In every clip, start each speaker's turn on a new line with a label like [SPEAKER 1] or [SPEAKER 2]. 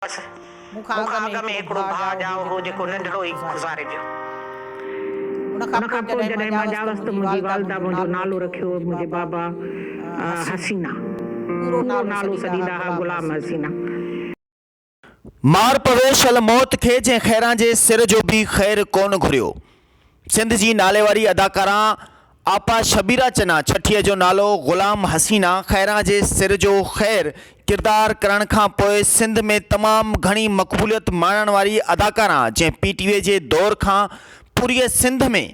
[SPEAKER 1] मुखां अॻ में हिकिड़ो भाउ जाओ हो जेको नंढड़ो ई गुज़ारे वियो। उन खां पोइ जॾहिं मां ॼावसि त मुंहिंजी वालदा मुंहिंजो नालो रखियो मुंहिंजे बाबा हसीना। पूरो नालो सॾींदा हुआ गुलाम हसीना।
[SPEAKER 2] मार पवेशल मौत खे जंहिं ख़ैरां जे सिर जो बि ख़ैर कोन घुरियो। सिंध जी नाले वारी अदाकारा आपा शबीरा चन्ना छठीअ जो नालो ग़ुलाम हसीना ख़ैरां जे सिर जो ख़ैर किरदार करण खां पोइ सिंध में तमामु घणी मक़बूलियत माणण वारी अदाकारा जंहिं PTV जे दौर खां पूरी सिंध में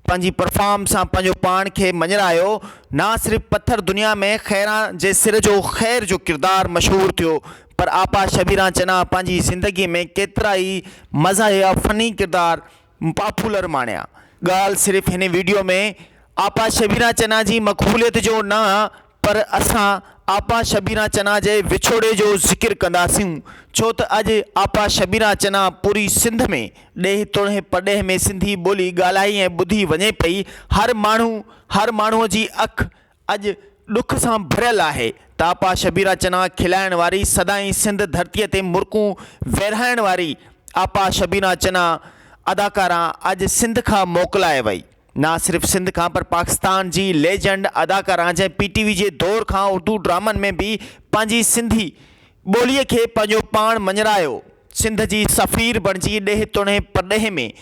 [SPEAKER 2] पंहिंजी परफॉर्म सां पंहिंजो पाण खे मञरायो। ना सिर्फ़ु पत्थर दुनिया में ख़ैरां जे सिर जो ख़ैर जो किरदार मशहूरु थियो, पर आपा शबीरा चन्ना पंहिंजी ज़िंदगी में केतिरा ई मज़ाहिया फ़नी किरदार पॉपुलर माणिया। ॻाल्हि सिर्फ़ु हिन वीडियो में आपा शबीरा चन्ना जी मक़बूलियत जो न, पर असां आपा शबीरा चन्ना जे विछोड़े जो ज़िक्र कंदासीं, छो त अॼु आपा शबीरा चन्ना पूरी सिंध में ॾेह तोड़े पॾेह में सिंधी ॿोली ॻाल्हाई ऐं ॿुधी वञे पई। हर माण्हूअ जी अखि अॼु ॾुख सां भरियल आहे त आपा शबीरा चन्ना खिलाइण वारी सदाईं सिंध धरतीअ ते मुर्कूं विरहाइण वारी आपा शबीरा चन्ना अदाकारा अॼु सिंध खां मोकिलाए वई। ना सिर्फ़ु सिंध खां, पर पाकिस्तान जी लेजेंड अदाकारा जंहिं PTV जे दौर खां उर्दू ड्रामनि में बि पंहिंजी सिंधी ॿोलीअ खे पंहिंजो पाण मञरायो, सिंध जी सफ़ीर बणिजी ॾेह तोड़े पॾेह में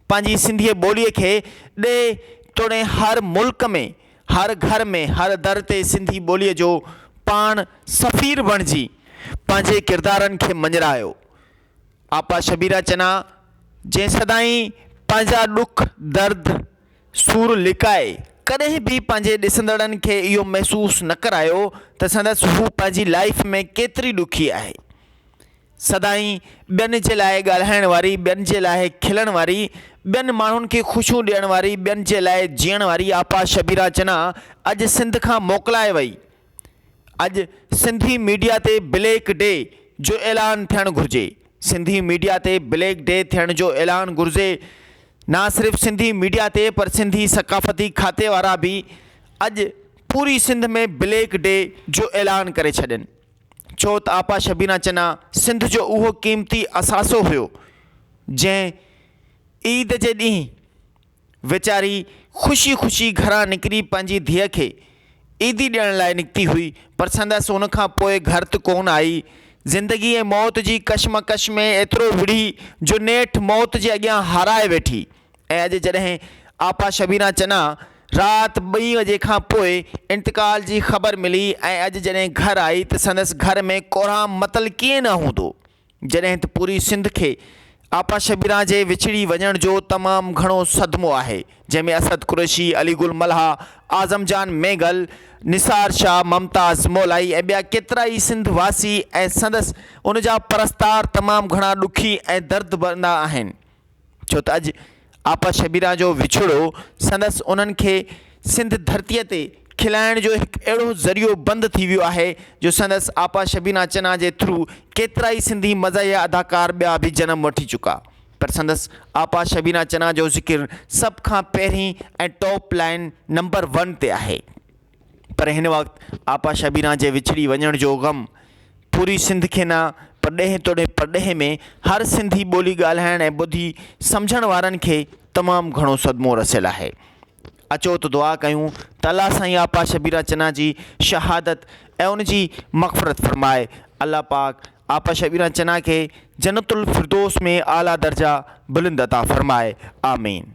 [SPEAKER 2] पंहिंजी सिंधी ॿोलीअ खे ॾे तोड़े हर मुल्क में, हर घर में, हर दर ते सिंधी ॿोलीअ जो पाण सफ़ीर बणिजी पंहिंजे किरदारनि खे मञरायो। आपा शबीरा चन्ना जंहिं सदाईं पंहिंजा ॾुख दर्द सूर लिकाए कॾहिं बि पंहिंजे ॾिसंदड़नि खे इहो महसूसु न करायो त संदसि हू पंहिंजी लाइफ में केतिरी ॾुखी आहे। सदाईं ॿियनि जे लाइ ॻाल्हाइण वारी, ॿियनि जे लाइ खिलण वारी, ॿियनि माण्हुनि खे ख़ुशियूं ॾियण वारी, ॿियनि जे लाइ जीअण वारी आपा शबीरा चन्ना अॼु सिंध खां मोकिलाए वई। अॼु सिंधी मीडिया ते ब्लैक डे जो ऐलान थियणु घुरिजे। सिंधी मीडिया ते ब्लैक डे थियण जो ऐलान घुरिजे। ना सिर्फ़ु सिंधी मीडिया ते, पर सिंधी सक़ाफ़ती खाते वारा बि अॼु पूरी सिंध में ब्लैक डे जो ऐलान करे छॾनि, छो त आपा शबीरा चन्ना सिंध जो उहो क़ीमती असासो हुयो जंहिं ईद जे ॾींहुं वीचारी ख़ुशी ख़ुशी घरां निकिरी पंहिंजी धीअ खे ईदी ॾियण लाइ निकिती हुई, पर संदसि उन खां पोइ घर त कोन आई। ज़िंदगी ऐं मौत जी कशमकश में एतिरो विढ़ी जो नेठि मौत जे अॻियां हाराए वेठी। ऐं अॼु जॾहिं आपा शबीरा चन्ना राति 2 बजे खां पोइ इंतकाल जी ख़बर मिली ऐं अॼु जॾहिं घर आई त संदसि घर में कोराम मतल कीअं न हूंदो, जॾहिं त पूरी सिंध खे आपा शबीरा जे विछड़ी वञण जो तमामु घणो सदमो आहे, जंहिंमें असद कुरैशी, अली गुल मल्हा, आज़म जान मेघल, निसार शाह, मुमताज़ मौलाई ऐं ॿिया केतिरा ई सिंध वासी ऐं संदसि उन जा परस्तार तमामु घणा ॾुखी ऐं दर्द बंदा आहिनि, छो त अॼु आपा शबीरा जो विछोड़ो संदसि उन्हनि खे सिंध धरतीअ ते खिलाइण जो हिकु अहिड़ो ज़रियो बंदि थी वियो आहे जो संदसि आपा शबीरा चन्ना जे थ्रू केतिरा ई सिंधी मज़ाहिया अदाकार ॿिया बि जनम वठी चुका, पर संदसि आपा शबीरा चन्ना जो ज़िक्र सभ खां पहिरीं ऐं टॉप लाइन नंबर 1 ते आहे। पर हिन वक़्तु आपा शबीरा जे विछड़ी वञण जो ग़म पूरी सिंध खे न, पर ॾेह तोड़े पॾेह में हर सिंधी ॿोली ॻाल्हाइण ऐं ॿुधी सम्झण वारनि खे तमामु घणो सदमो रसियलु आहे। अचो त दुआ कयूं त अल्लाह साईं आपा शबीरा चन्ना जी शहादत ऐं उन जी मग़फ़िरत फ़रमाए। अल्लाह पाक आपा शबीरा चन्ना खे जन्नतुल फिरदौस में आला दर्जा बुलंद अता फ़रमाए। आमीन।